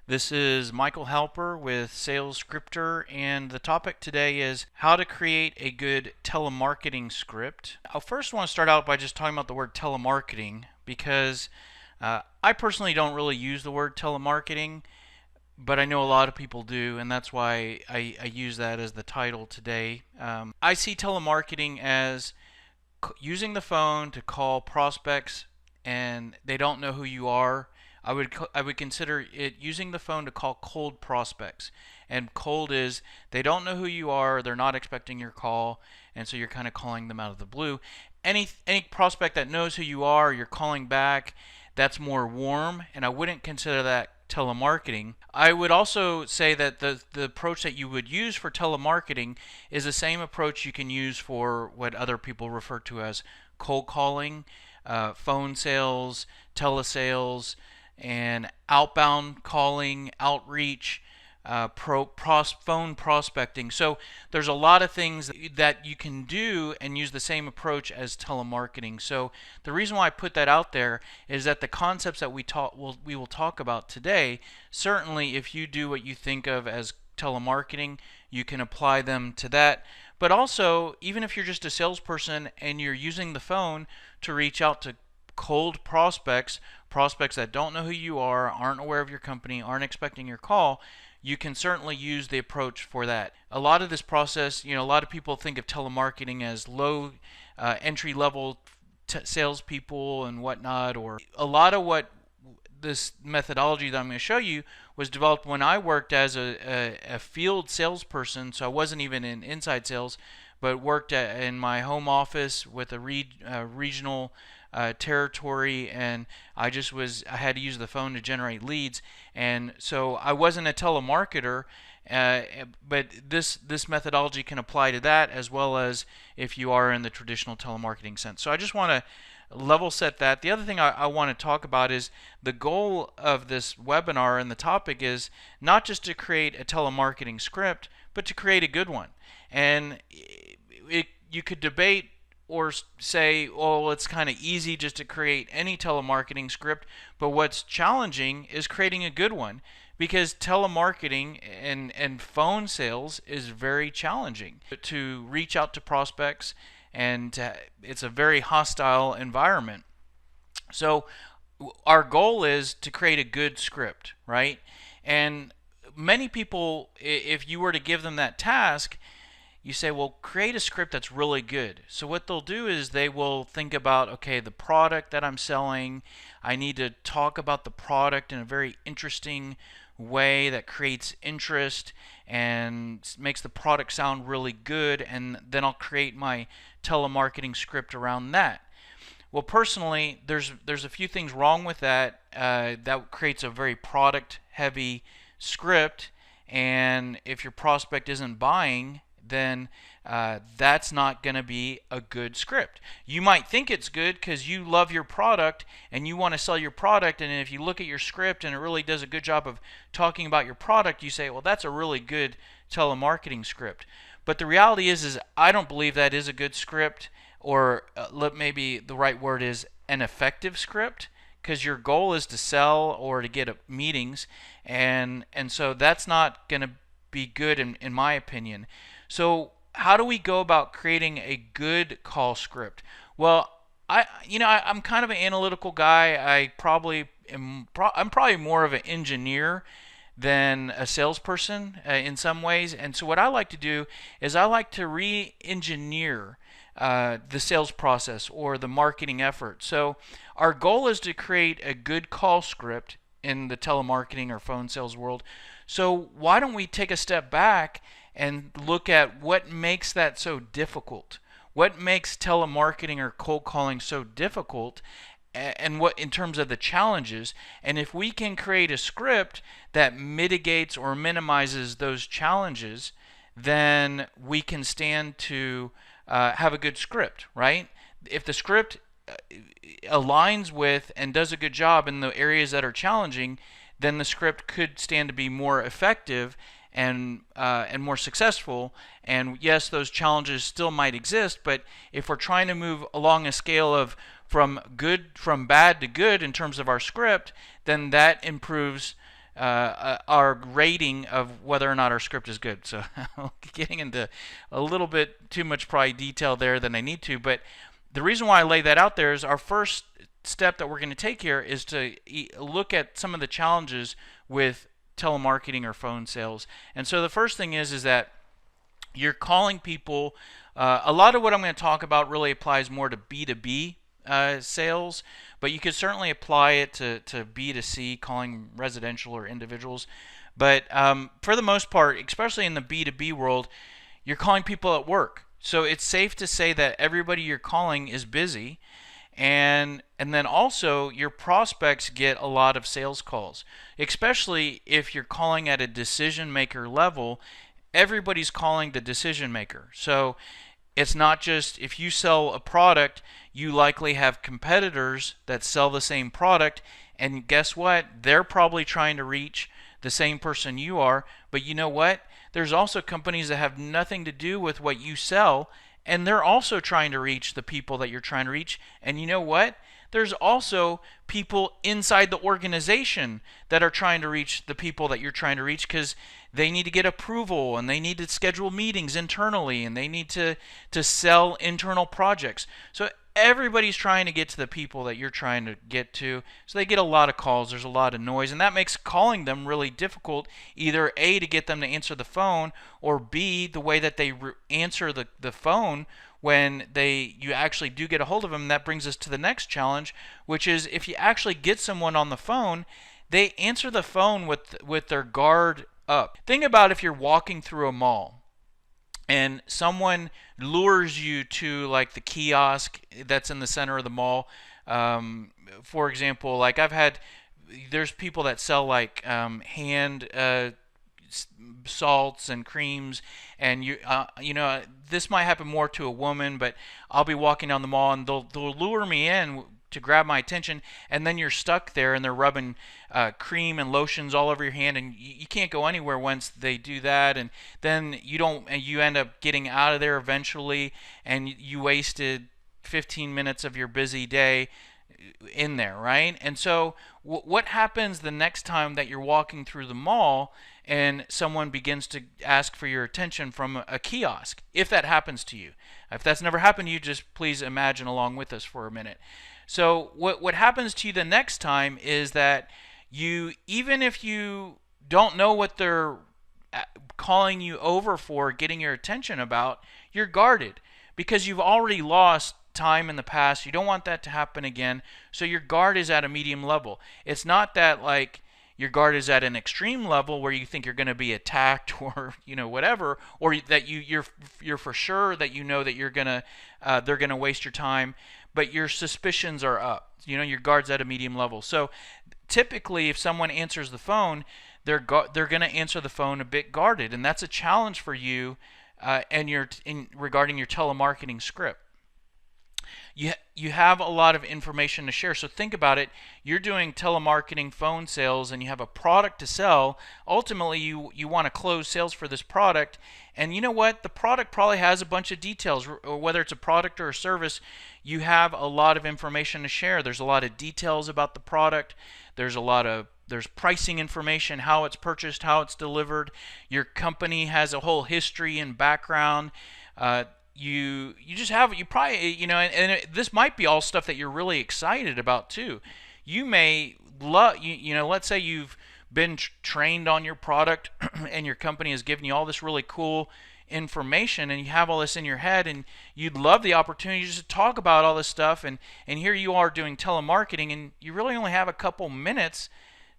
This is Michael Halper with Sales Scripter, and the topic today is how to create a good telemarketing script. I first want to start out by just talking about the word telemarketing because I personally don't really use the word telemarketing, but I know a lot of people do, and that's why I use that as the title today. I see telemarketing as using the phone to call prospects and they don't know who you are. I would consider it using the phone to call cold prospects. And cold is they don't know who you are, they're not expecting your call, and so you're kind of calling them out of the blue. Any prospect that knows who you are, you're calling back, that's more warm, and I wouldn't consider that telemarketing. I would also say that the approach that you would use for telemarketing is the same approach you can use for what other people refer to as cold calling, phone sales, telesales, and outbound calling, outreach, phone prospecting. So there's a lot of things that you can do and use the same approach as telemarketing. So the reason why I put that out there is that the concepts that we will talk about today, certainly if you do what you think of as telemarketing, you can apply them to that. But also, even if you're just a salesperson and you're using the phone to reach out to cold prospects that don't know who you are, aren't aware of your company, aren't expecting your call, you can certainly use the approach for that. A lot of this process, a lot of people think of telemarketing as low entry level salespeople and whatnot, or a lot of what this methodology that I'm going to show you was developed when I worked as a field salesperson. So I wasn't even in inside sales, but worked in my home office with a regional territory, and I had to use the phone to generate leads, and so I wasn't a telemarketer, but this methodology can apply to that as well as if you are in the traditional telemarketing sense. So I just want to level set that. The other thing I want to talk about is the goal of this webinar, and the topic is not just to create a telemarketing script, but to create a good one. And you could debate or say, oh, it's kind of easy just to create any telemarketing script, but what's challenging is creating a good one, because telemarketing and phone sales is very challenging to reach out to prospects, and it's a very hostile environment. So our goal is to create a good script, right? And many people, if you were to give them that task, you say, well, create a script that's really good. So what they'll do is they will think about, okay, the product that I'm selling, I need to talk about the product in a very interesting way that creates interest and makes the product sound really good, and then I'll create my telemarketing script around that. Well, personally, there's a few things wrong with that. That creates a very product-heavy script, and if your prospect isn't buying, then that's not going to be a good script. You might think it's good because you love your product and you want to sell your product, and if you look at your script and it really does a good job of talking about your product, you say, well, that's a really good telemarketing script. But the reality is I don't believe that is a good script, or maybe the right word is an effective script, because your goal is to sell or to get meetings, and so that's not going to be good in my opinion. So how do we go about creating a good call script? Well, I'm kind of an analytical guy. I'm probably more of an engineer than a salesperson in some ways. And so what I like to do is I like to re-engineer the sales process or the marketing effort. So our goal is to create a good call script in the telemarketing or phone sales world. So why don't we take a step back and look at what makes that so difficult? What makes telemarketing or cold calling so difficult, and what in terms of the challenges? And if we can create a script that mitigates or minimizes those challenges, then we can stand to have a good script, right? If the script aligns with and does a good job in the areas that are challenging, then the script could stand to be more effective and more successful. And yes, those challenges still might exist, but if we're trying to move along a scale of from bad to good in terms of our script, then that improves our rating of whether or not our script is good. So getting into a little bit too much probably detail there than I need to, but the reason why I lay that out there is our first step that we're going to take here is to look at some of the challenges with telemarketing or phone sales. And so the first thing is that you're calling people. A lot of what I'm going to talk about really applies more to B2B sales, but you could certainly apply it to B2C, calling residential or individuals. But for the most part, especially in the B2B world, you're calling people at work. So it's safe to say that everybody you're calling is busy, and then also your prospects get a lot of sales calls, especially if you're calling at a decision maker level. Everybody's calling the decision maker. So it's not just if you sell a product, you likely have competitors that sell the same product, and guess what? They're probably trying to reach the same person you are, but you know what? There's also companies that have nothing to do with what you sell, and they're also trying to reach the people that you're trying to reach. And you know what? There's also people inside the organization that are trying to reach the people that you're trying to reach, because they need to get approval and they need to schedule meetings internally and they need to sell internal projects. So everybody's trying to get to the people that you're trying to get to. So they get a lot of calls, there's a lot of noise, and that makes calling them really difficult, either A, to get them to answer the phone, or B, the way that they answer the phone when you actually do get a hold of them. That brings us to the next challenge, which is if you actually get someone on the phone, they answer the phone with their guard up. Think about if you're walking through a mall and someone lures you to like the kiosk that's in the center of the mall. For example, like there's people that sell like hand salts and creams, and this might happen more to a woman, but I'll be walking down the mall and they'll lure me in to grab my attention, and then you're stuck there and they're rubbing cream and lotions all over your hand, and you can't go anywhere once they do that, and then you end up getting out of there eventually, and you wasted 15 minutes of your busy day in there, right? And so what happens the next time that you're walking through the mall and someone begins to ask for your attention from a kiosk, if that happens to you? If that's never happened to you, just please imagine along with us for a minute. So what happens to you the next time is that even if you don't know what they're calling you over for, getting your attention about, you're guarded because you've already lost time in the past. You don't want that to happen again. So your guard is at a medium level. It's not that like your guard is at an extreme level where you think you're going to be attacked or whatever, or that you're for sure that that they're going to waste your time, but your suspicions are up. Your guard's at a medium level. So typically if someone answers the phone, they're going to answer the phone a bit guarded, and that's a challenge for you regarding your telemarketing script. You have a lot of information to share. So think about it. You're doing telemarketing phone sales and you have a product to sell. Ultimately, you want to close sales for this product. And you know what? The product probably has a bunch of details. Or whether it's a product or a service, you have a lot of information to share. There's a lot of details about the product. There's pricing information, how it's purchased, how it's delivered. Your company has a whole history and background. You probably, and this might be all stuff that you're really excited about too. You may love, let's say you've been trained on your product and your company has given you all this really cool information, and you have all this in your head, and you'd love the opportunity just to talk about all this stuff, and here you are doing telemarketing, and you really only have a couple minutes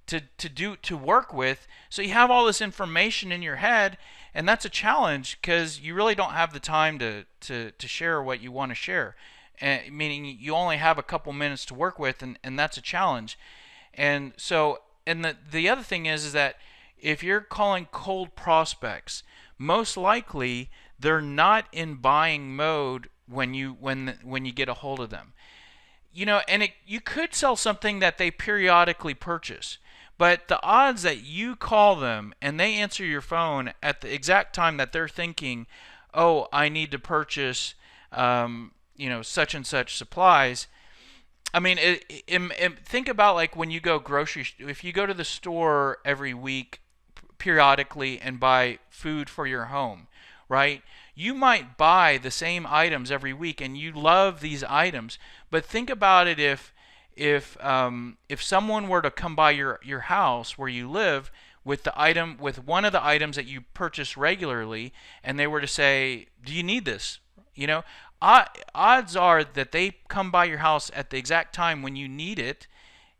to work with. So you have all this information in your head, and that's a challenge because you really don't have the time to share what you want to share. Meaning you only have a couple minutes to work with, and that's a challenge. And so, and the other thing is that if you're calling cold prospects, most likely they're not in buying mode when you get a hold of them. And you could sell something that they periodically purchase, but the odds that you call them and they answer your phone at the exact time that they're thinking, oh, I need to purchase such and such supplies, I mean, think about like when you go if you go to the store every week periodically and buy food for your home, right? You might buy the same items every week and you love these items, but think about it if someone were to come by your house where you live with one of the items that you purchase regularly, and they were to say, "Do you need this?" You know, odds are that they come by your house at the exact time when you need it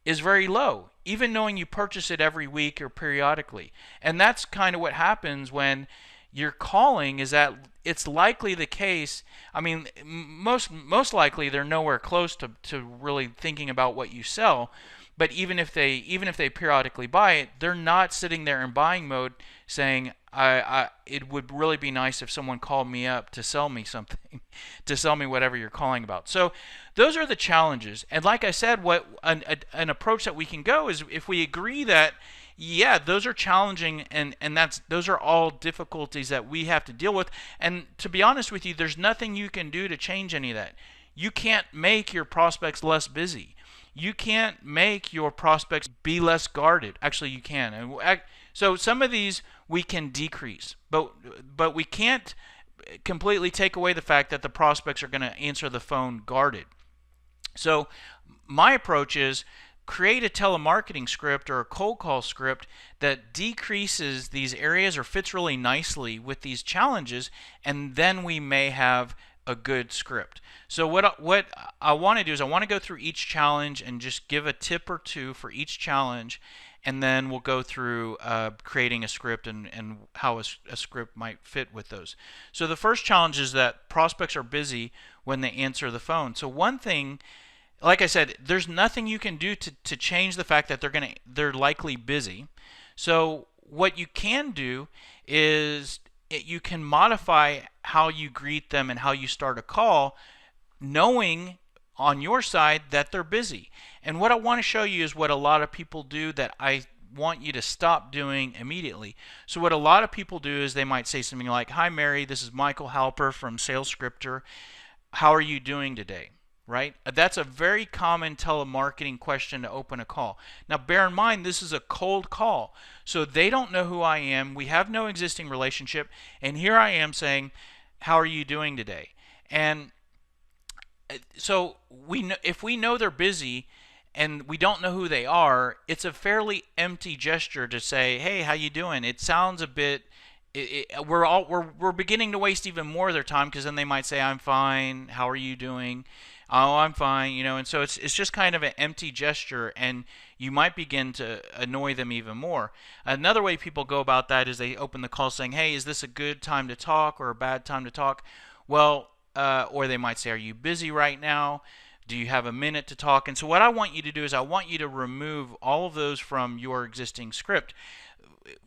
is very low, even knowing you purchase it every week or periodically. And that's kind of what happens when you're calling, is that it's likely the case. I mean, most likely they're nowhere close to really thinking about what you sell. But even if they periodically buy it, they're not sitting there in buying mode saying, it would really be nice if someone called me up to sell me something, to sell me whatever you're calling about. So those are the challenges. And like I said, what an approach that we can go is if we agree that, yeah, those are challenging, and those are all difficulties that we have to deal with. And to be honest with you, there's nothing you can do to change any of that. You can't make your prospects less busy. You can't make your prospects be less guarded. Actually, you can. So some of these we can decrease, but we can't completely take away the fact that the prospects are going to answer the phone guarded. So my approach is create a telemarketing script or a cold call script that decreases these areas or fits really nicely with these challenges, and then we may have a good script. So what I want to do is I want to go through each challenge and just give a tip or two for each challenge, and then we'll go through creating a script and how a script might fit with those. So the first challenge is that prospects are busy when they answer the phone. So one thing, like I said, there's nothing you can do to change the fact that they're likely busy. So what you can do is you can modify how you greet them and how you start a call, knowing on your side that they're busy. And what I want to show you is what a lot of people do that I want you to stop doing immediately. So what a lot of people do is they might say something like, "Hi Mary, this is Michael Halper from Sales Scripter. How are you doing today?" Right? That's a very common telemarketing question to open a call. Now bear in mind, this is a cold call. So they don't know who I am. We have no existing relationship. And here I am saying, "How are you doing today?" And so if we know they're busy and we don't know who they are, it's a fairly empty gesture to say, "Hey, how you doing?" It sounds a bit we're beginning to waste even more of their time, because then they might say, "I'm fine. How are you doing?" "Oh, I'm fine," and so it's just kind of an empty gesture, and you might begin to annoy them even more. Another way people go about that is they open the call saying, "Hey, is this a good time to talk or a bad time to talk?" Well, or they might say, "Are you busy right now? Do you have a minute to talk?" And so what I want you to do is I want you to remove all of those from your existing script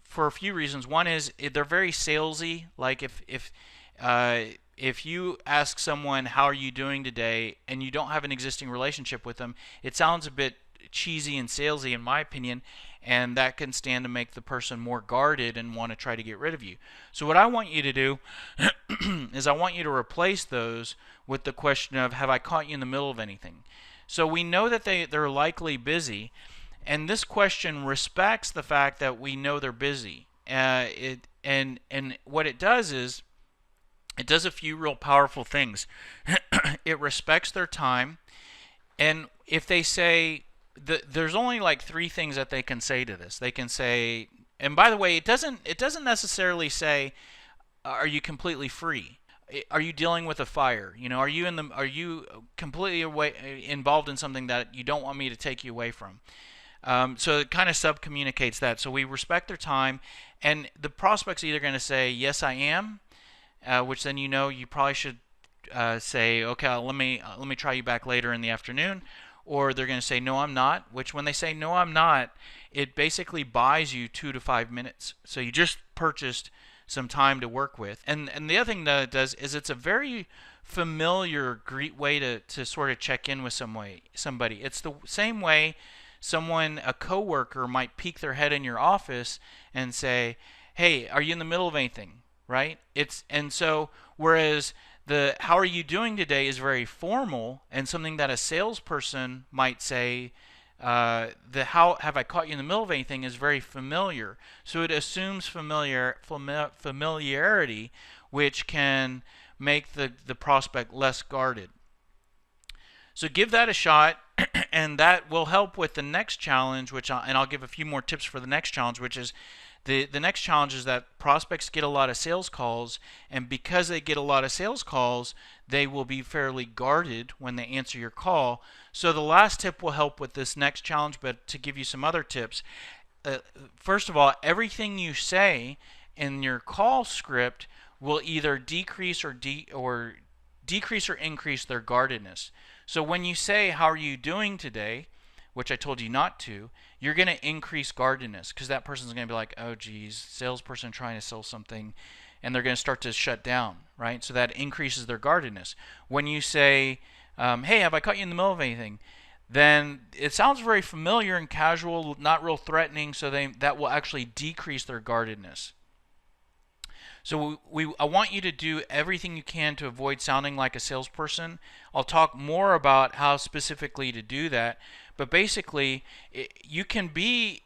for a few reasons. One is they're very salesy. Like if you ask someone, "How are you doing today?" and you don't have an existing relationship with them, it sounds a bit cheesy and salesy in my opinion, and that can stand to make the person more guarded and want to try to get rid of you. So what I want you to do is I want you to replace those with the question of, "Have I caught you in the middle of anything?" So we know that they're likely busy, and this question respects the fact that we know they're busy. And what it does is it does a few real powerful things. It respects their time, and if they say, there's only like 3 things that they can say to this. They can say, and by the way, it doesn't necessarily say, "Are you completely free? Are you dealing with a fire? Are you completely involved in something that you don't want me to take you away from?" So it kind of sub-communicates that. So we respect their time, and the prospect's either going to say, "Yes, I am," which then you probably should say, "Okay, let me try you back later in the afternoon," or they're going to say, "No, I'm not," which when they say, "No, I'm not," it basically buys you 2 to 5 minutes. So you just purchased some time to work with. And the other thing that it does is it's a very familiar, great way to sort of check in with somebody. It's the same way a coworker might peek their head in your office and say, "Hey, are you in the middle of anything?" Right? And so whereas The how are you doing today is very formal, and something that a salesperson might say, the how have I caught you in the middle of anything is very familiar. So it assumes familiarity, which can make the prospect less guarded. So give that a shot, and that will help with the next challenge, and I'll give a few more tips for the next challenge, which is the next challenge is that prospects get a lot of sales calls, and because they get a lot of sales calls, they will be fairly guarded when they answer your call. So the last tip will help with this next challenge, but to give you some other tips, first of all, everything you say in your call script will either decrease or increase their guardedness. So when you say, how are you doing today, which I told you not to, you're going to increase guardedness, because that person's going to be like, oh geez, salesperson trying to sell something, and they're going to start to shut down, right? So that increases their guardedness. When you say, hey, have I caught you in the middle of anything, then it sounds very familiar and casual, not real threatening, so that will actually decrease their guardedness. So I want you to do everything you can to avoid sounding like a salesperson. I'll talk more about how specifically to do that, but basically you can be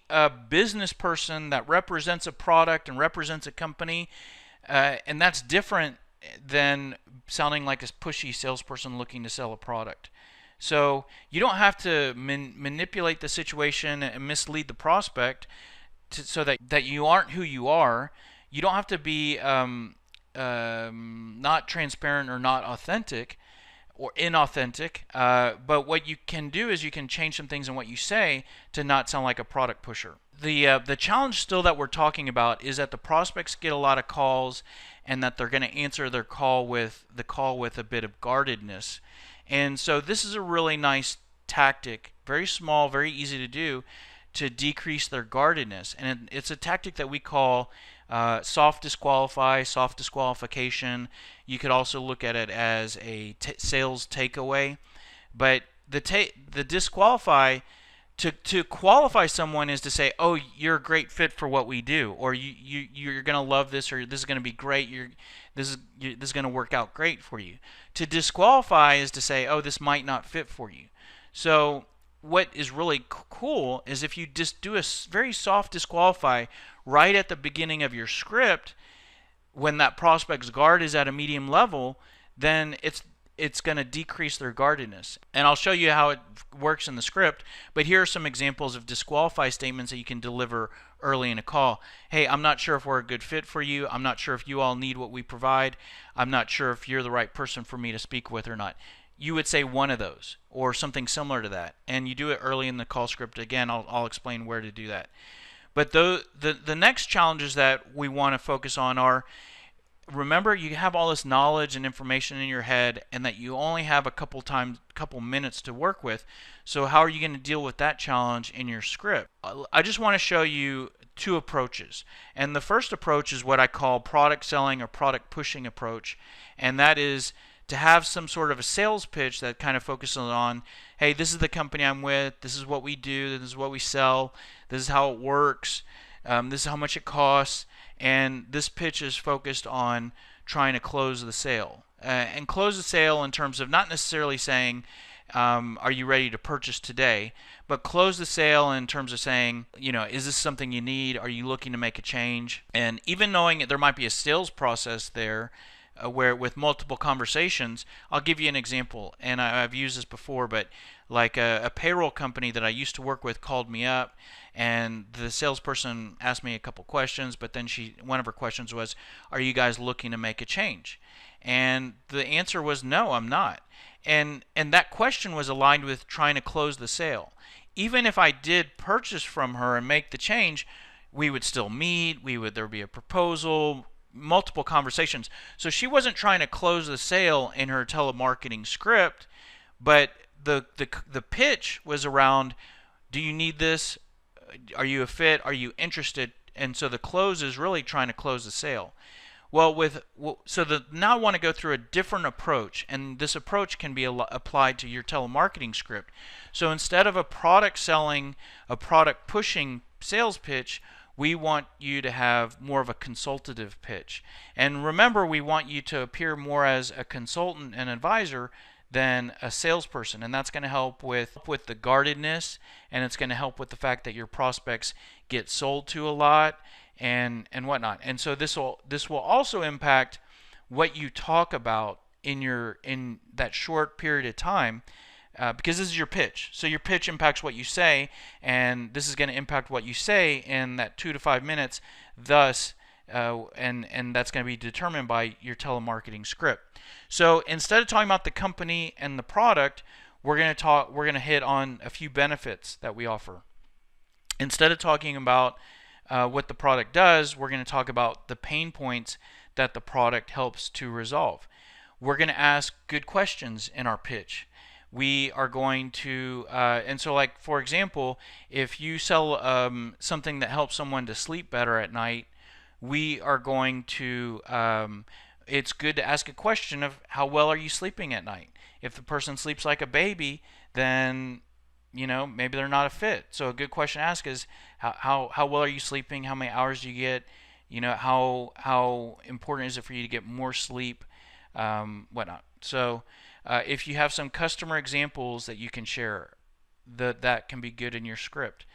a business person that represents a product and represents a company, and that's different than sounding like a pushy salesperson looking to sell a product. So you don't have to manipulate the situation and mislead the prospect so that you aren't who you are. You don't have to be not transparent or not authentic or inauthentic, but what you can do is you can change some things in what you say to not sound like a product pusher. The challenge still that we're talking about is that the prospects get a lot of calls, and that they're going to answer their call with a bit of guardedness. And so this is a really nice tactic, very small, very easy to do, to decrease their guardedness. And it's a tactic that we call soft disqualification. You could also look at it as a sales takeaway. But the disqualify, to qualify someone is to say, oh, you're a great fit for what we do, or you're going to love this, or this is going to be great. This is going to work out great for you. To disqualify is to say, oh, this might not fit for you. So what is really cool is if you just do a very soft disqualify right at the beginning of your script, when that prospect's guard is at a medium level, then it's going to decrease their guardedness. And I'll show you how it works in the script, but here are some examples of disqualify statements that you can deliver early in a call. Hey, I'm not sure if we're a good fit for you. I'm not sure if you all need what we provide. I'm not sure if you're the right person for me to speak with or not. You would say one of those or something similar to that, and you do it early in the call script. Again, I'll explain where to do that. But the next challenges that we want to focus on are, remember, you have all this knowledge and information in your head, and that you only have a couple minutes to work with. So how are you going to deal with that challenge in your script? I just want to show you two approaches. And the first approach is what I call product selling or product pushing approach, and that is to have some sort of a sales pitch that kind of focuses on, hey, this is the company I'm with, this is what we do, this is what we sell, this is how it works, this is how much it costs, and this pitch is focused on trying to close the sale. And close the sale in terms of not necessarily saying, are you ready to purchase today, but close the sale in terms of saying, is this something you need? Are you looking to make a change? And even knowing that there might be a sales process there, where with multiple conversations, I'll give you an example, and I've used this before, but like a payroll company that I used to work with called me up, and the salesperson asked me a couple questions, but then one of her questions was, are you guys looking to make a change? And the answer was, no, I'm not. And that question was aligned with trying to close the sale. Even if I did purchase from her and make the change, we would still meet, there would be a proposal, multiple conversations. So she wasn't trying to close the sale in her telemarketing script, but the pitch was around, do you need this? Are you a fit? Are you interested? And so the close is really trying to close the sale. Well, now I want to go through a different approach, and this approach can be applied to your telemarketing script. So instead of a product selling, a product pushing sales pitch, We want you to have more of a consultative pitch. And remember, we want you to appear more as a consultant and advisor than a salesperson, and that's going to help with the guardedness, and it's going to help with the fact that your prospects get sold to a lot and whatnot. And so this will also impact what you talk about in that short period of time, because this is your pitch. So your pitch impacts what you say, and this is going to impact what you say in that 2 to 5 minutes. Thus, and that's going to be determined by your telemarketing script. So instead of talking about the company and the product, we're going to hit on a few benefits that we offer. Instead of talking about what the product does, we're going to talk about the pain points that the product helps to resolve. We're going to ask good questions in our pitch. We are going to, and so like for example, if you sell something that helps someone to sleep better at night, we are going to, it's good to ask a question of how well are you sleeping at night. If the person sleeps like a baby, then maybe they're not a fit. So a good question to ask is how well are you sleeping? How many hours do you get? How important is it for you to get more sleep? Whatnot. So if you have some customer examples that you can share, that can be good in your script.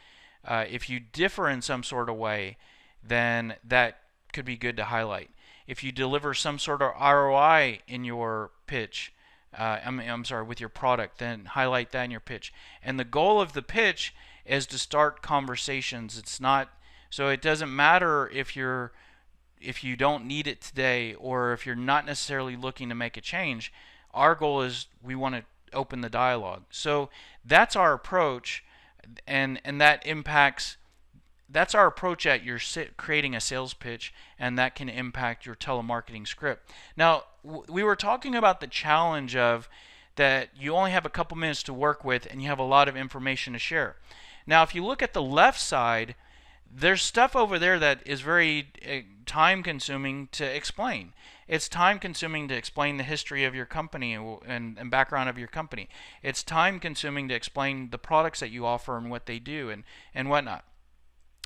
If you differ in some sort of way, then that could be good to highlight. If you deliver some sort of ROI in your pitch, with your product, then highlight that in your pitch. And the goal of the pitch is to start conversations. So it doesn't matter if you don't need it today, or if you're not necessarily looking to make a change. Our goal is we want to open the dialogue. So that's our approach, and that's our approach at your creating a sales pitch, and that can impact your telemarketing script. Now, we were talking about the challenge of that you only have a couple minutes to work with and you have a lot of information to share. Now, if you look at the left side, there's stuff over there that is very time consuming to explain. It's time consuming to explain the history of your company and background of your company. It's time consuming to explain the products that you offer and what they do and whatnot.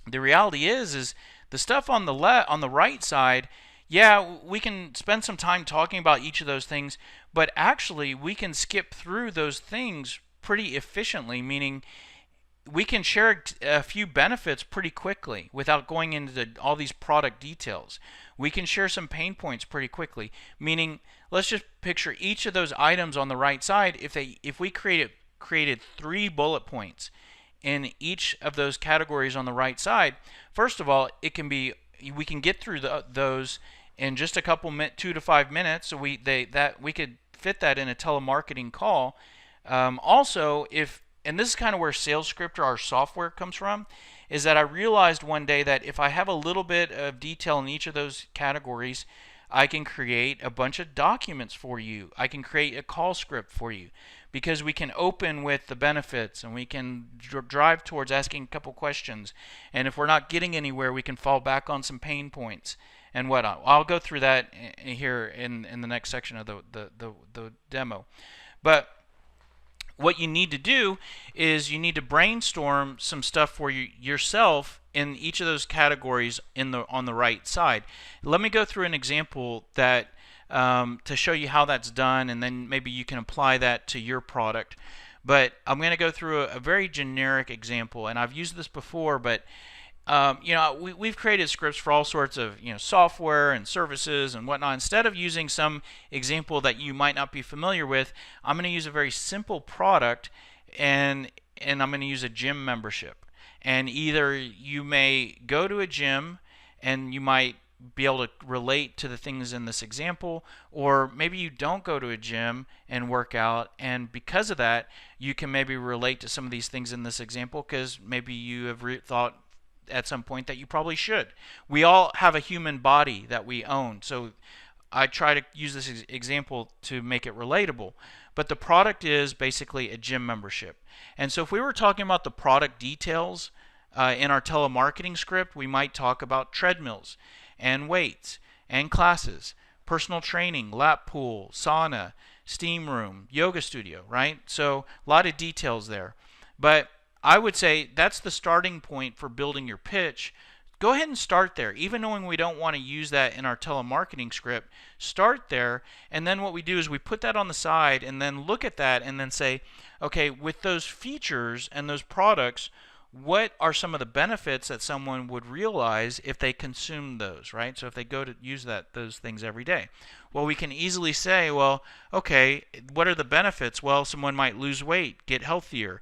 The reality is the stuff on the right side, yeah, we can spend some time talking about each of those things, but actually we can skip through those things pretty efficiently, meaning we can share a few benefits pretty quickly without going into all these product details. We can share some pain points pretty quickly, meaning let's just picture each of those items on the right side. If we created 3 bullet points in each of those categories on the right side, first of all, we can get through those in just a couple 2 to 5 minutes. So we could fit that in a telemarketing call. Also, and this is kind of where Sales Script, or our software, comes from, is that I realized one day that if I have a little bit of detail in each of those categories, I can create a bunch of documents for you. I can create a call script for you, because we can open with the benefits and we can drive towards asking a couple questions. And if we're not getting anywhere, we can fall back on some pain points and whatnot. I'll go through that here in the next section of the demo. But what you need to do is you need to brainstorm some stuff for yourself in each of those categories on the right side. Let me go through an example that to show you how that's done, and then maybe you can apply that to your product. But I'm going to go through a very generic example, and I've used this before, but we've created scripts for all sorts of software and services and whatnot. Instead of using some example that you might not be familiar with, I'm going to use a very simple product, and I'm going to use a gym membership. And either you may go to a gym and you might be able to relate to the things in this example, or maybe you don't go to a gym and work out, and because of that you can maybe relate to some of these things in this example, because maybe you have thought at some point that you probably should. We all have a human body that we own, so I try to use this example to make it relatable. But the product is basically a gym membership. And so if we were talking about the product details in our telemarketing script, we might talk about treadmills and weights and classes, personal training, lap pool, sauna, steam room, yoga studio, right? So a lot of details there. But I would say that's the starting point for building your pitch, go ahead and start there. Even knowing we don't want to use that in our telemarketing script, start there. And then what we do is we put that on the side and then look at that and then say, okay, with those features and those products, what are some of the benefits that someone would realize if they consume those, right? So if they go to use those things every day. Well, we can easily say, well, okay, what are the benefits? Well, someone might lose weight, get healthier,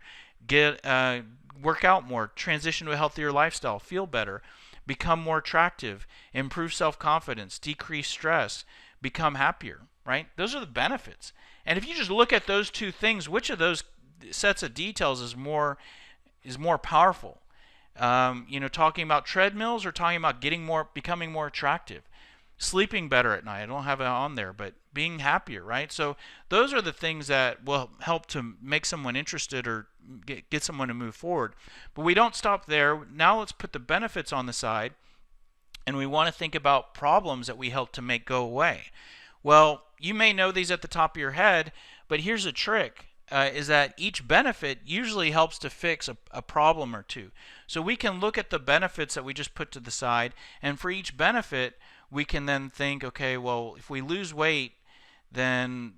work out more, transition to a healthier lifestyle, feel better, become more attractive, improve self-confidence, decrease stress, become happier, right? Those are the benefits. And if you just look at those two things, which of those sets of details is more powerful? Talking about treadmills or talking about becoming more attractive, sleeping better at night. I don't have it on there, but being happier, right? So those are the things that will help to make someone interested or get someone to move forward. But we don't stop there. Now let's put the benefits on the side, and we want to think about problems that we help to make go away. Well, you may know these at the top of your head, but here's a trick. Is that each benefit usually helps to fix a problem or two. So we can look at the benefits that we just put to the side, and for each benefit, we can then think, okay, well, if we lose weight, then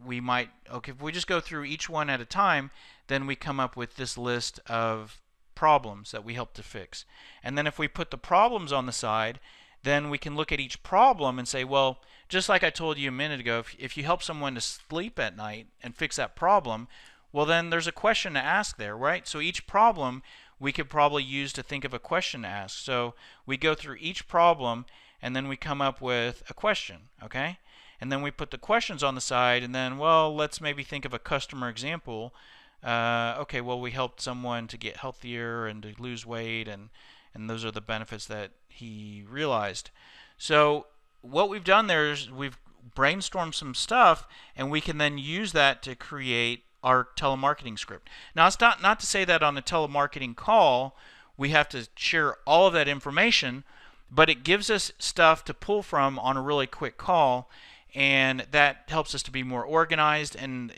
we might, okay, if we just go through each one at a time, then we come up with this list of problems that we help to fix. And then if we put the problems on the side, then we can look at each problem and say, well, just like I told you a minute ago, if you help someone to sleep at night and fix that problem, well, then there's a question to ask there, right? So each problem we could probably use to think of a question to ask. So we go through each problem and then we come up with a question, okay? And then we put the questions on the side, and then, well, let's maybe think of a customer example. Okay, well, we helped someone to get healthier and to lose weight, and those are the benefits that he realized. So what we've done there is we've brainstormed some stuff, and we can then use that to create our telemarketing script. Now, it's not to say that on a telemarketing call we have to share all of that information, but it gives us stuff to pull from on a really quick call, and that helps us to be more organized. And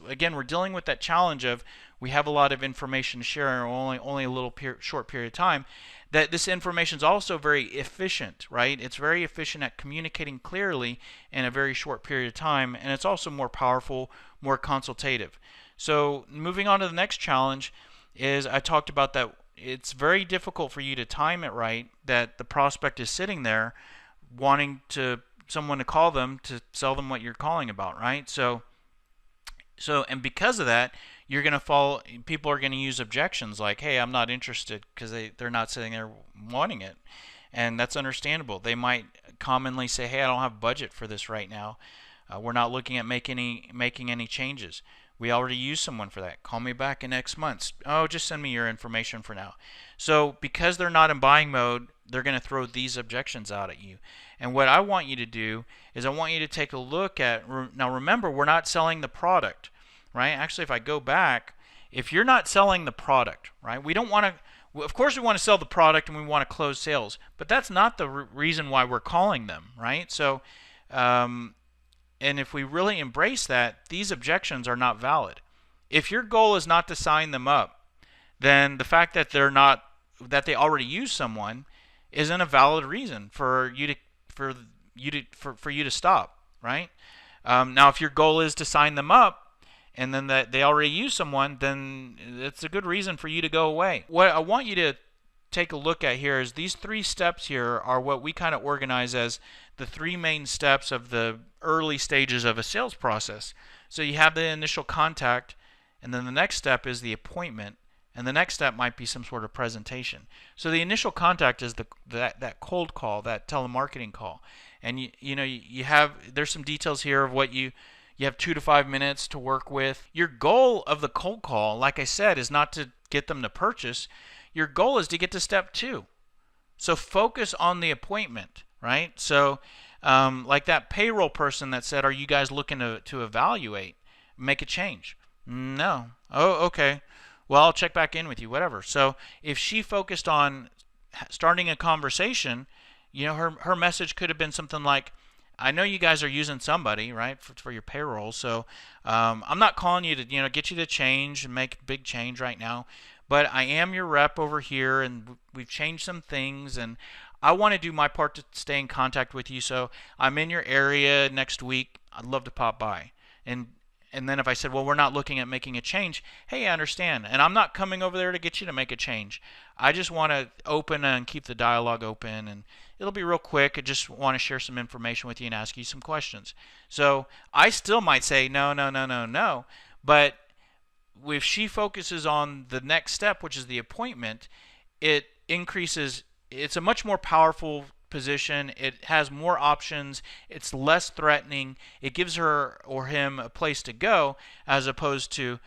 again, we're dealing with that challenge of we have a lot of information to share in only a little short period of time. That this information is also very efficient, right? It's very efficient at communicating clearly in a very short period of time, and it's also more powerful, more consultative. So moving on to the next challenge is I talked about that it's very difficult for you to time it right, that the prospect is sitting there wanting someone to call them to sell them what you're calling about, right? So and because of that, people are going to use objections like, hey, I'm not interested, because they're not sitting there wanting it. And that's understandable. They might commonly say, hey, I don't have budget for this right now. We're not looking at making any changes. We already used someone for that. Call me back in X months. Oh, just send me your information for now. So because they're not in buying mode, they're going to throw these objections out at you. And what I want you to do is I want you to take a look at, now remember, we're not selling the product, right? Actually, if I go back, if you're not selling the product, right, we don't want to, of course we want to sell the product and we want to close sales, but that's not the reason why we're calling them, right? So, and if we really embrace that, these objections are not valid. If your goal is not to sign them up, then the fact that they already use someone isn't a valid reason for you to stop, right? Now, if your goal is to sign them up, and then that they already use someone, then it's a good reason for you to go away. What I want you to take a look at here is these 3 steps here are what we kind of organize as the 3 main steps of the early stages of a sales process. So you have the initial contact, and then the next step is the appointment, and the next step might be some sort of presentation. So the initial contact is that cold call, that telemarketing call. And there's some details here of what you have 2 to 5 minutes to work with. Your goal of the cold call, like I said, is not to get them to purchase. Your goal is to get to step 2. So focus on the appointment, right? So like that payroll person that said, are you guys looking to evaluate, make a change? No. Oh, okay. Well, I'll check back in with you, whatever. So if she focused on starting a conversation, her message could have been something like, I know you guys are using somebody, right, for your payroll, so I'm not calling you to get you to change and make a big change right now, but I am your rep over here, and we've changed some things, and I want to do my part to stay in contact with you. So I'm in your area next week. I'd love to pop by. And and then if I said, well, we're not looking at making a change, hey, I understand. And I'm not coming over there to get you to make a change. I just want to open and keep the dialogue open, and it'll be real quick. I just want to share some information with you and ask you some questions. So I still might say no, no, no, no, no. But if she focuses on the next step, which is the appointment, it increases. It's a much more powerful position. It has more options. It's less threatening. It gives her or him a place to go, as opposed to,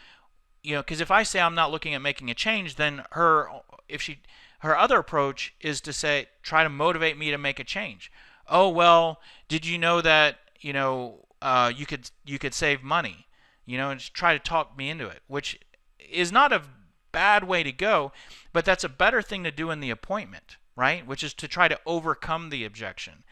because if I say I'm not looking at making a change, then her other approach is to say, try to motivate me to make a change. Oh, well, did you know that you could save money, and just try to talk me into it, which is not a bad way to go, but that's a better thing to do in the appointment, right? Which is to try to overcome the objection.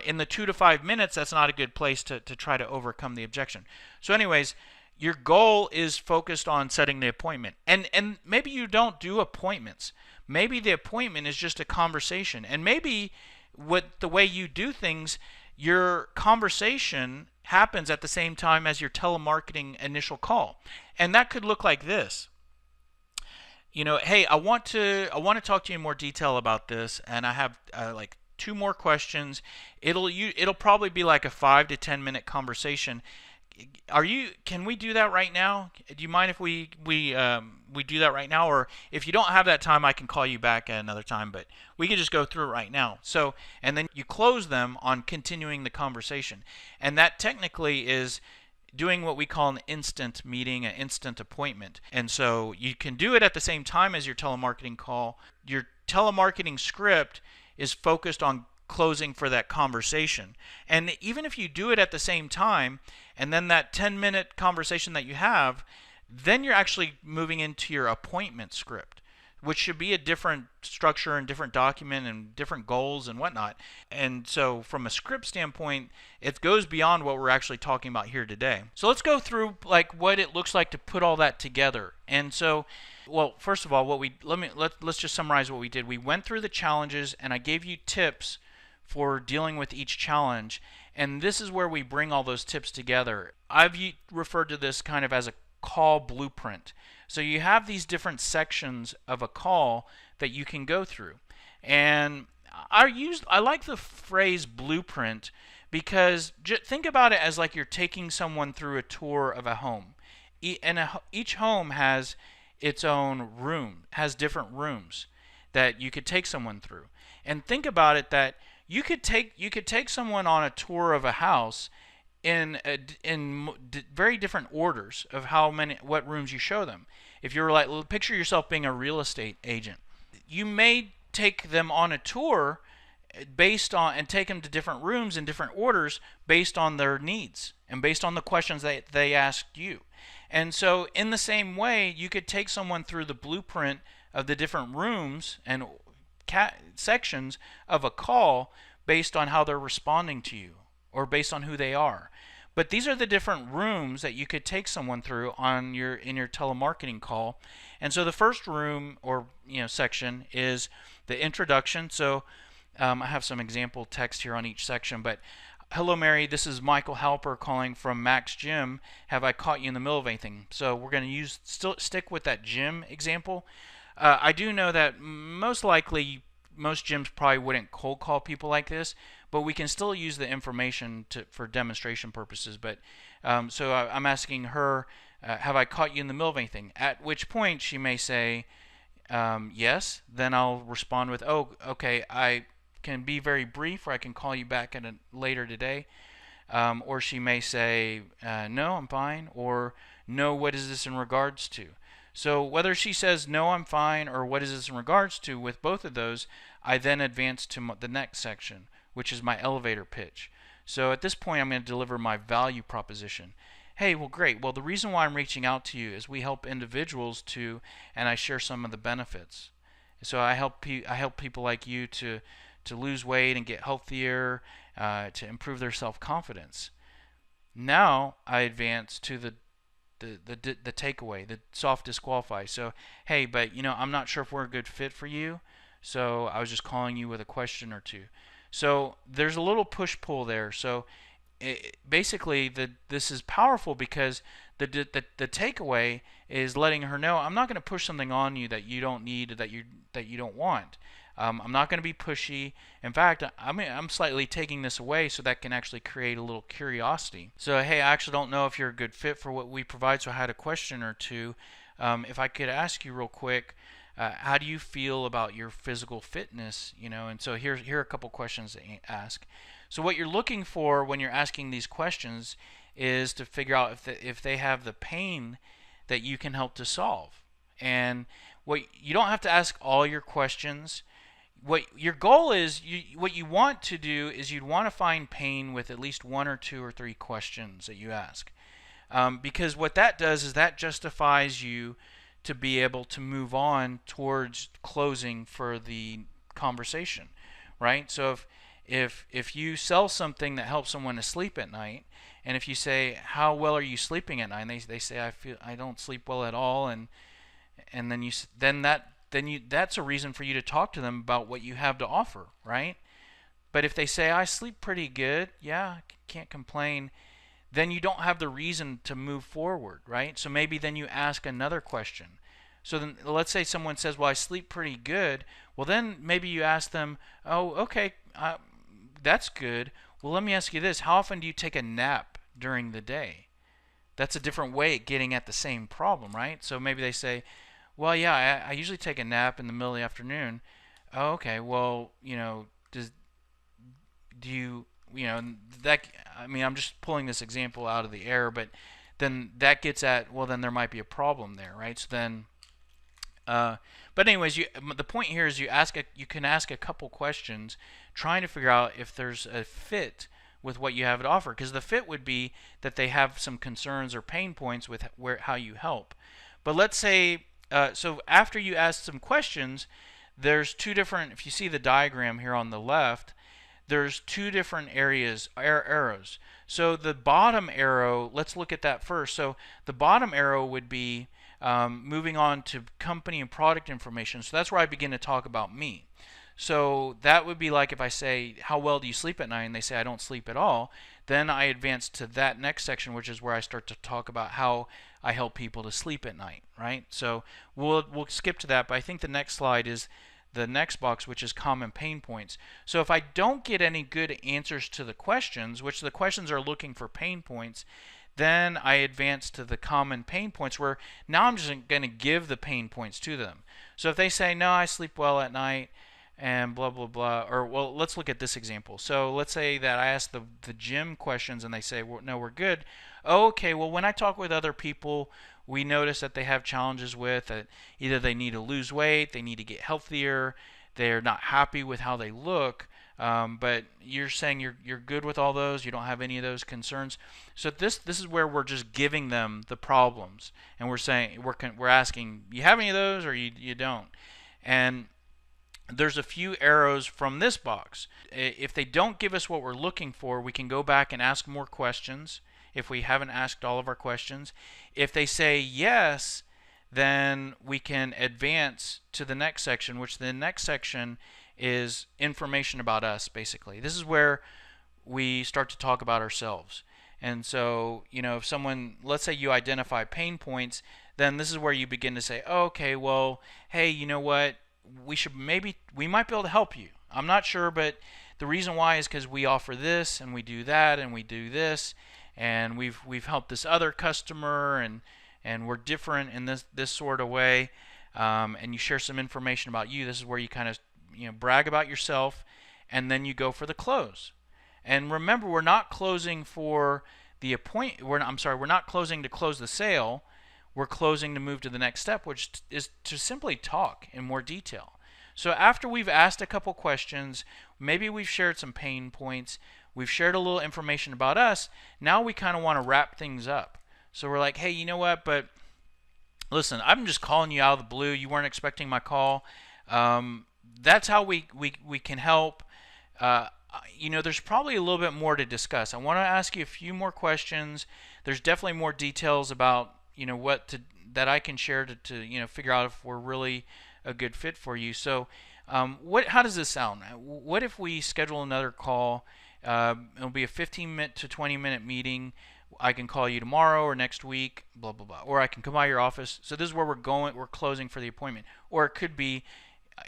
In the 2 to 5 minutes, that's not a good place to try to overcome the objection. So anyways, your goal is focused on setting the appointment. And maybe you don't do appointments. Maybe the appointment is just a conversation. And maybe the way you do things, your conversation happens at the same time as your telemarketing initial call. And that could look like this. Hey, I want to talk to you in more detail about this, and I have like 2 more questions. It'll probably be like a 5 to 10 minute conversation. Can we do that right now? Do you mind if we do that right now? Or if you don't have that time, I can call you back at another time, but we can just go through it right now. So, and then you close them on continuing the conversation. And that technically is doing what we call an instant meeting, an instant appointment. And so you can do it at the same time as your telemarketing call. Your telemarketing script is focused on closing for that conversation. And even if you do it at the same time, and then that 10-minute conversation that you have, then you're actually moving into your appointment script, which should be a different structure and different document and different goals and whatnot. And so from a script standpoint, it goes beyond what we're actually talking about here today. So let's go through like what it looks like to put all that together. And so, well, first of all, let's just summarize what we did. We went through the challenges, and I gave you tips for dealing with each challenge. And this is where we bring all those tips together. I've referred to this kind of as a call blueprint. So you have these different sections of a call that you can go through. And I like the phrase blueprint because think about it as like you're taking someone through a tour of a home. And each home has its own room, has different rooms that you could take someone through. And think about it that you could take someone on a tour of a house in very different orders of what rooms you show them. If you're like, picture yourself being a real estate agent, you may take them on a tour and take them to different rooms in different orders based on their needs and based on the questions that they asked you. And so in the same way, you could take someone through the blueprint of the different rooms and sections of a call based on how they're responding to you or based on who they are. But these are the different rooms that you could take someone through in your telemarketing call. And so the first room or section is the introduction. So I have some example text here on each section, but hello Mary, this is Michael Halper calling from Max Gym. Have I caught you in the middle of anything? So we're going to stick with that gym example. I do know that most likely most gyms probably wouldn't cold call people like this, but we can still use the information for demonstration purposes. But so I'm asking her, have I caught you in the middle of anything? At which point she may say yes. Then I'll respond with, oh, okay, I can be very brief, or I can call you back later today. Or she may say, no, I'm fine, or no, what is this in regards to? So whether she says, no, I'm fine, or what is this in regards to, with both of those, I then advance to the next section, which is my elevator pitch. So at this point, I'm going to deliver my value proposition. Hey, well, great. Well, the reason why I'm reaching out to you is we help individuals and I share some of the benefits. So I help people like you to lose weight and get healthier, to improve their self-confidence. Now I advance to the the takeaway, the soft disqualify. So, hey, but I'm not sure if we're a good fit for you, so I was just calling you with a question or two. So there's a little push-pull there. So basically, this is powerful because the takeaway is letting her know, I'm not going to push something on you that you don't need, that you don't want. I'm not going to be pushy. In fact, I'm slightly taking this away so that can actually create a little curiosity. So, hey, I actually don't know if you're a good fit for what we provide, so I had a question or two. If I could ask you real quick, how do you feel about your physical fitness? And so here are a couple questions to ask. So what you're looking for when you're asking these questions is to figure out if they have the pain that you can help to solve. And you don't have to ask all your questions. What your goal is, what you want to do is you'd want to find pain with at least 1 or 2 or 3 questions that you ask. Because what that does is that justifies you to be able to move on towards closing for the conversation, right? So if you sell something that helps someone to sleep at night, and if you say, how well are you sleeping at night, and they say, I don't sleep well at all, and then that's a reason for you to talk to them about what you have to offer, right? But if they say, I sleep pretty good, yeah, can't complain, then you don't have the reason to move forward, right? So maybe then you ask another question. So then let's say someone says, well, I sleep pretty good. Well, then maybe you ask them, oh, okay, that's good. Well, let me ask you this. How often do you take a nap during the day? That's a different way of getting at the same problem, right? So maybe they say, well, yeah, I usually take a nap in the middle of the afternoon. Oh, okay, well, do you, that, I'm just pulling this example out of the air, but then that gets at, well, then there might be a problem there, right? So then, but anyways, the point here is you can ask a couple questions trying to figure out if there's a fit with what you have to offer, because the fit would be that they have some concerns or pain points with how you help. But let's say, so after you ask some questions, there's 2 different, if you see the diagram here on the left, there's 2 different areas, arrows. So the bottom arrow, let's look at that first. So the bottom arrow would be moving on to company and product information. So that's where I begin to talk about me. So that would be like if I say, how well do you sleep at night? And they say, I don't sleep at all. Then I advance to that next section, which is where I start to talk about how I help people to sleep at night, right? So we'll skip to that, but I think the next slide is the next box, which is common pain points. So if I don't get any good answers to the questions, which the questions are looking for pain points, then I advance to the common pain points, where now I'm just going to give the pain points to them. So if they say, no, I sleep well at night, and blah, blah, blah, or, well, let's look at this example. So let's say that I ask the gym questions, and they say, well, no, we're good. Oh, okay, well, when I talk with other people, we notice that they have challenges with either they need to lose weight, they need to get healthier, they're not happy with how they look, but you're saying you're good with all those, you don't have any of those concerns. So this is where we're just giving them the problems, and we're saying we're asking, you have any of those or you don't? And there's a few arrows from this box. If they don't give us what we're looking for, we can go back and ask more questions if we haven't asked all of our questions. If they say yes, then we can advance to the next section, which the next section is information about us, basically. This is where we start to talk about ourselves. And so, if someone, let's say you identify pain points, then this is where you begin to say, oh, okay, well, hey, you know what? We might be able to help you. I'm not sure, but the reason why is because we offer this and we do that and we do this, and we've helped this other customer, and we're different in this sort of way, and you share some information about you. This is where you kind of brag about yourself, and then you go for the close. And remember, we're not closing for the we're not closing to close the sale. We're closing to move to the next step, which is to simply talk in more detail. So after we've asked a couple questions, maybe we've shared some pain points, we've shared a little information about us, now we kind of want to wrap things up. So we're like, hey, you know what, but listen, I'm just calling you out of the blue. You weren't expecting my call. That's how we can help. There's probably a little bit more to discuss. I want to ask you a few more questions. There's definitely more details about what that I can share to figure out if we're really a good fit for you. So how does this sound? What if we schedule another call? It'll be a 15-minute to 20-minute meeting. I can call you tomorrow or next week, blah blah blah, or I can come by your office. So this is where we're closing for the appointment. Or it could be,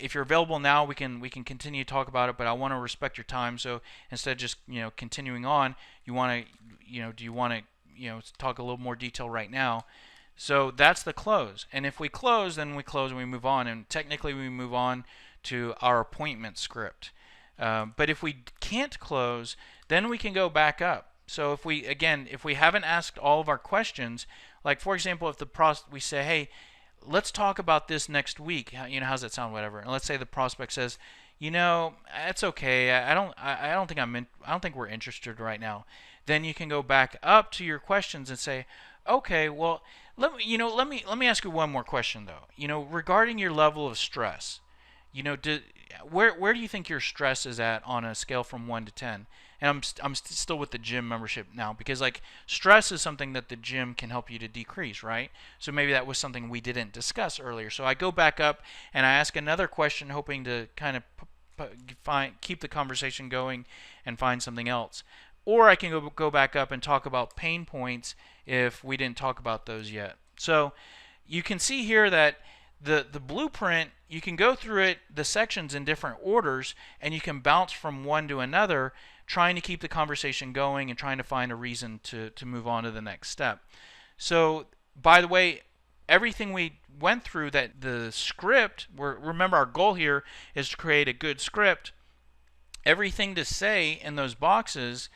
if you're available now, we can continue to talk about it, but I want to respect your time. So instead of just continuing on, you want to do you want to talk a little more detail right now? So that's the close. And if we close, then we close and we move on. And technically, we move on to our appointment script. But if we can't close, then we can go back up. So if we haven't asked all of our questions, like for example, if we say, hey, let's talk about this next week. How's that sound? Whatever. And let's say the prospect says, it's okay. I don't think we're interested right now. Then you can go back up to your questions and say, okay, well, let me ask you one more question though. Regarding your level of stress, where do you think your stress is at on a scale from 1 to 10? And I'm still with the gym membership now, because like stress is something that the gym can help you to decrease, right? So maybe that was something we didn't discuss earlier. So I go back up and I ask another question, hoping to kind of keep the conversation going and find something else. Or I can go back up and talk about pain points if we didn't talk about those yet. So you can see here that the blueprint, you can go through it, the sections in different orders, and you can bounce from one to another, trying to keep the conversation going and trying to find a reason to move on to the next step. So, by the way, everything we went through, that the script, remember our goal here is to create a good script. Everything to say in those boxes,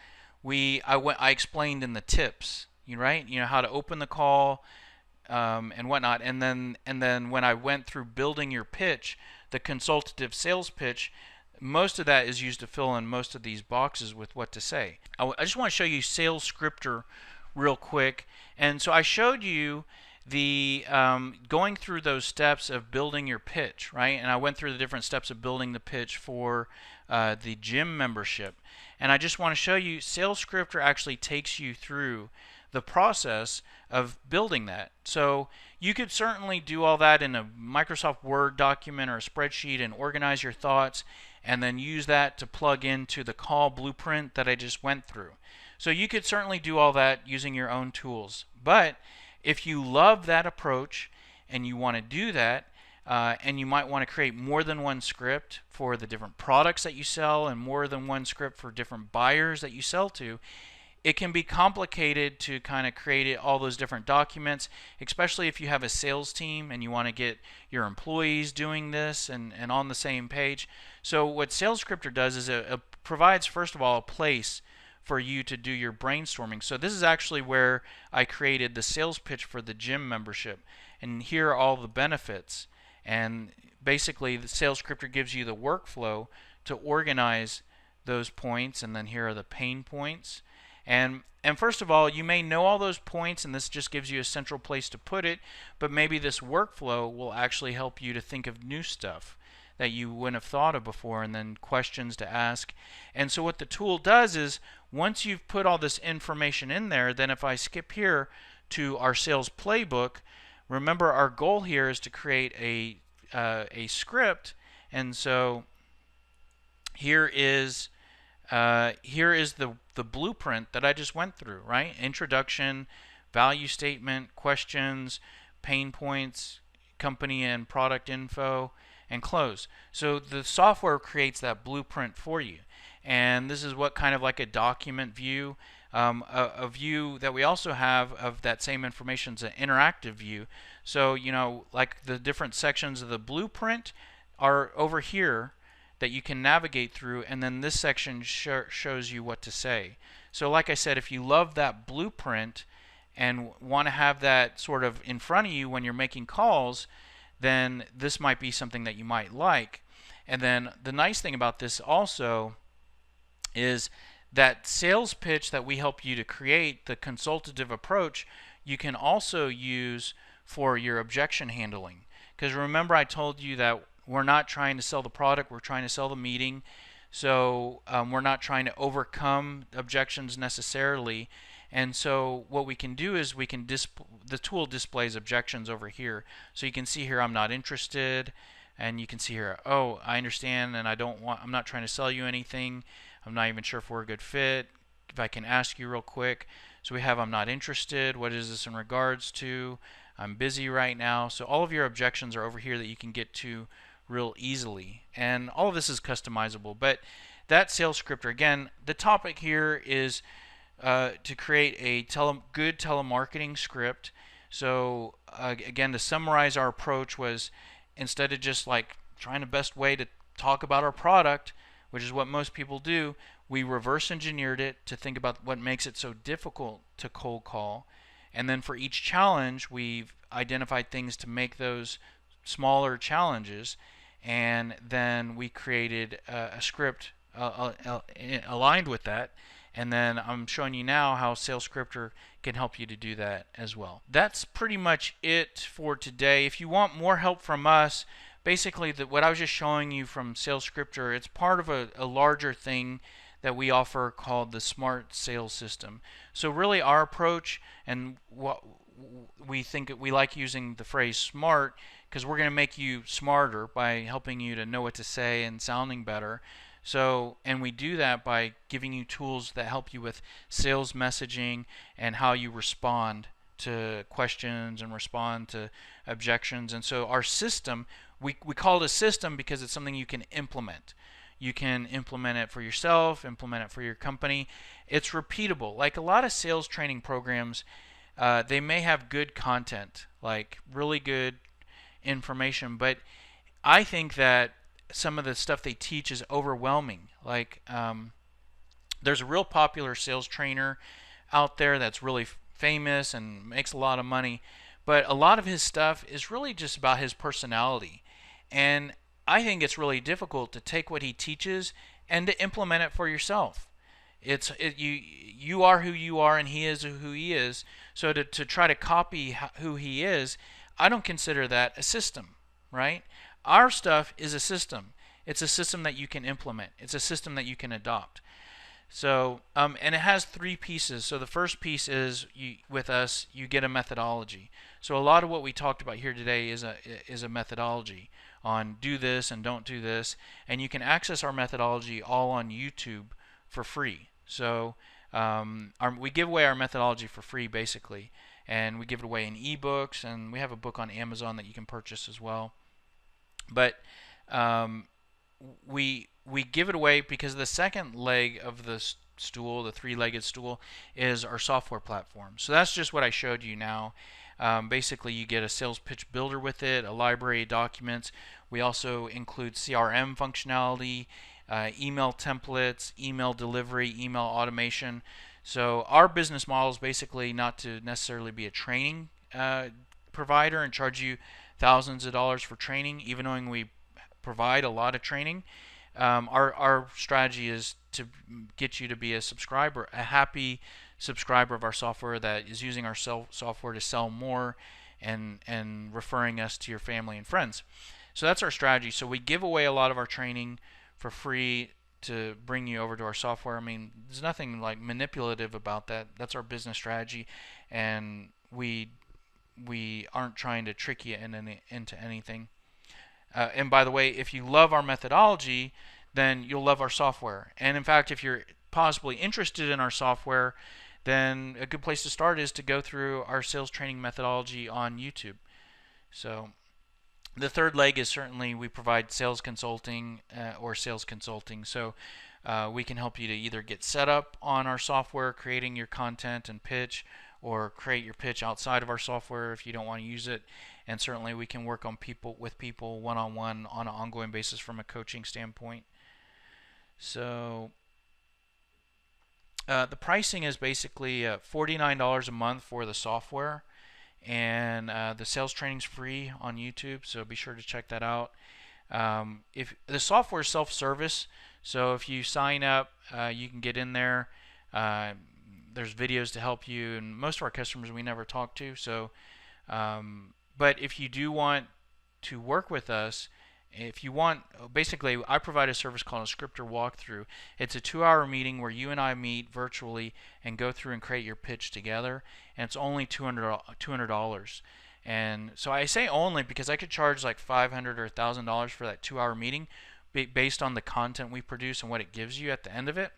I explained in the tips, right? How to open the call, and whatnot. And then when I went through building your pitch, the consultative sales pitch, most of that is used to fill in most of these boxes with what to say. I just want to show you Sales Scripter real quick. And so I showed you the going through those steps of building your pitch, right? And I went through the different steps of building the pitch for the gym membership. And I just want to show you, Sales Scripter actually takes you through the process of building that. So you could certainly do all that in a Microsoft Word document or a spreadsheet and organize your thoughts, and then use that to plug into the call blueprint that I just went through. So you could certainly do all that using your own tools. But if you love that approach and you want to do that, and you might want to create more than one script for the different products that you sell and more than one script for different buyers that you sell to, it can be complicated to kind of create all those different documents, especially if you have a sales team and you want to get your employees doing this and on the same page. So what Sales Scripter does is it provides, first of all, a place for you to do your brainstorming. So this is actually where I created the sales pitch for the gym membership. And here are all the benefits. And basically the Sales Scripter gives you the workflow to organize those points, and then here are the pain points. And first of all, you may know all those points, and this just gives you a central place to put it, but maybe this workflow will actually help you to think of new stuff that you wouldn't have thought of before, and then questions to ask. And so what the tool does is, once you've put all this information in there, then if I skip here to our sales playbook, remember our goal here is to create a script. And so here is the blueprint that I just went through, right? Introduction, value statement, questions, pain points, company and product info, and close. So the software creates that blueprint for you. And this is what kind of like a document view, a view that we also have of that same information is an interactive view. So, like the different sections of the blueprint are over here that you can navigate through, and then this section shows you what to say. So like I said, if you love that blueprint and want to have that sort of in front of you when you're making calls, then this might be something that you might like. And then the nice thing about this also is that sales pitch that we help you to create, the consultative approach, you can also use for your objection handling. Because remember, I told you that we're not trying to sell the product, we're trying to sell the meeting. So we're not trying to overcome objections necessarily. And so what we can do is the tool displays objections over here. So you can see here, I'm not interested, and you can see here, oh, I understand, and I'm not trying to sell you anything. I'm not even sure if we're a good fit. If I can ask you real quick. So we have, I'm not interested. What is this in regards to? I'm busy right now. So all of your objections are over here that you can get to real easily. And all of this is customizable. But that sales scripter, again, the topic here is to create a good telemarketing script. So again, to summarize our approach was, instead of just like trying the best way to talk about our product, which is what most people do, we reverse engineered it to think about what makes it so difficult to cold call. And then for each challenge, we've identified things to make those smaller challenges. And then we created a script aligned with that. And then I'm showing you now how Sales Scripter can help you to do that as well. That's pretty much it for today. If you want more help from us, basically what I was just showing you from Sales Scripter, it's part of a larger thing that we offer called the Smart Sales System. So really our approach, and what we think, we like using the phrase smart because we're going to make you smarter by helping you to know what to say and sounding better. So, and we do that by giving you tools that help you with sales messaging and how you respond to questions and respond to objections. And so our system, we call it a system because it's something you can implement. You can implement it for yourself, implement it for your company. It's repeatable. Like a lot of sales training programs, they may have good content, like really good information, but I think that some of the stuff they teach is overwhelming. Like there's a real popular sales trainer out there that's really famous and makes a lot of money, but a lot of his stuff is really just about his personality. And I think it's really difficult to take what he teaches and to implement it for yourself. You are who you are and he is who he is. So to try to copy who he is, I don't consider that a system, right? Our stuff is a system. It's a system that you can implement. It's a system that you can adopt. So, and it has three pieces. So the first piece is, with us, you get a methodology. So a lot of what we talked about here today is a methodology on do this and don't do this. And you can access our methodology all on YouTube for free. So we give away our methodology for free, basically. And we give it away in ebooks, and we have a book on Amazon that you can purchase as well. But we give it away because the second leg of the stool, the three-legged stool, is our software platform. So that's just what I showed you now. Basically, you get a sales pitch builder with it, a library of documents. We also include CRM functionality, email templates, email delivery, email automation. So our business model is basically not to necessarily be a training provider and charge you thousands of dollars for training, even though we provide a lot of training. Our strategy is to get you to be a subscriber, a happy subscriber of our software that is using our software to sell more and referring us to your family and friends. So that's our strategy. So we give away a lot of our training for free to bring you over to our software. I mean, there's nothing like manipulative about that. That's our business strategy, and we aren't trying to trick you into anything. And by the way, if you love our methodology, then you'll love our software. And in fact, if you're possibly interested in our software, then a good place to start is to go through our sales training methodology on YouTube. So the third leg is certainly we provide sales consulting or sales consulting. So we can help you to either get set up on our software, creating your content and pitch, or create your pitch outside of our software if you don't want to use it. And certainly we can work on with people one-on-one on an ongoing basis from a coaching standpoint. So the pricing is basically $49 a month for the software, and the sales training's free on YouTube, so be sure to check that out. If the software is self-service, so if you sign up, you can get in there. There's videos to help you, and most of our customers we never talk to. So, but if you do want to work with us If you want, basically, I provide a service called a scripter walkthrough. It's a 2-hour meeting where you and I meet virtually and go through and create your pitch together, and it's only $200. And so I say only because I could charge like $500 or $1,000 for that 2-hour meeting based on the content we produce and what it gives you at the end of it.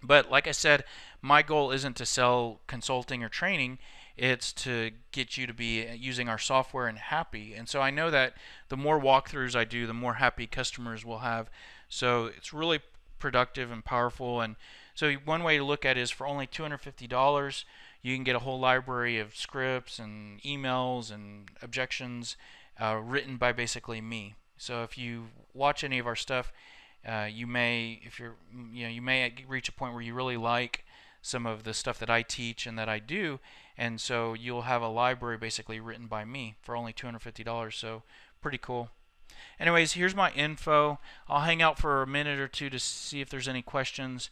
But like I said, my goal isn't to sell consulting or training. It's to get you to be using our software and happy. And so I know that the more walkthroughs I do, the more happy customers we'll have. So it's really productive and powerful. And so one way to look at it is for only $250, you can get a whole library of scripts and emails and objections written by basically me. So if you watch any of our stuff, you may, if you're, you may reach a point where you really like some of the stuff that I teach and that I do, and so you'll have a library basically written by me for only $250. So pretty cool. Anyways, here's my info. I'll hang out for a minute or two to see if there's any questions.